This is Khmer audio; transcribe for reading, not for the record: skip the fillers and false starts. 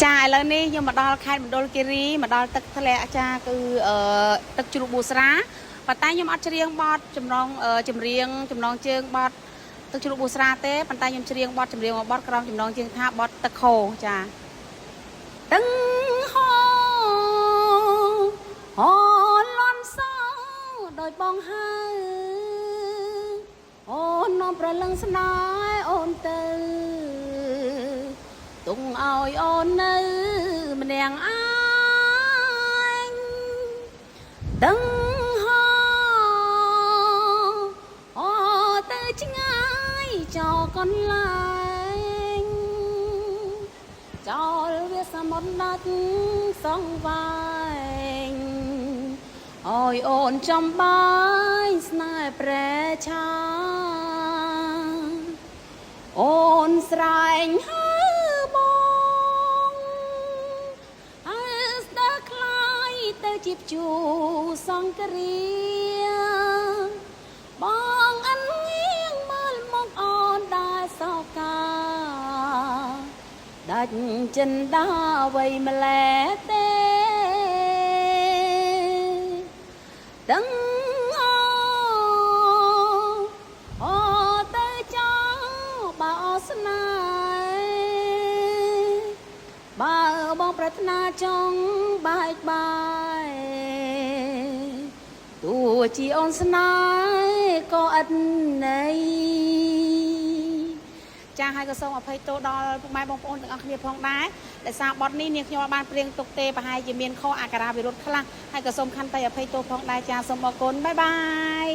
ចាឥឡូវនេះខ្ញុំមកដល់ខេត្តមណ្ឌលគិរីមកដល់ទឹកធ្លាក់ចាគឺទឹកជ្រោះប៊ូស្រាប៉ុន្តែខ្ញុំអត់ច្រៀងបទចម្រៀងចំណងជើងបទទឹកជ្រោះប៊ូស្រាទេប៉ុន្តែខ្ញុំច្រៀងបទចម្រៀងមួយបទក្រោមចំណងជើងថាបទទឹកខោចាទឹកហោហលន់សោដោយបងហើយអូននាំប្រលឹងស្នេហ៍អូនទៅទុំឲ្យអូននៅម្នាក់ឯងដឹងហោអូទៅឆ្ងាយចោលកន្លែងចោលវាសមុទ្រដាច់សងវាយឲ្យអូនចំបាយស្នេហ៍ប្រែឆាអូនស្រែងហើយទៅជីបជូសង្គ្រាបងអិនងៀងមើលមកអូនដែលសោកាដាច់ចិនដាអ្វីម្លែទេដឹងអូទៅចោបើអស្នេហ៍បើបងប្រាថ្នាចង់បែកបាយទោះជាអូនស្នេហ៍ក៏ឥតន័យចាហើយក៏សូមអភ័យទោសដល់ពុកម៉ែបងប្អូនទាំងអស់គ្នាផងដែរដែលសារបទនេះនាងខ្ញុំបានព្រៀងទុកទេប្រហែលជាមានខុសអក្ខរាវិរុទ្ធខ្លះហើយក៏សូមខន្តីអភ័យទោសផងដែរចាសូមអរគុណបាយបាយ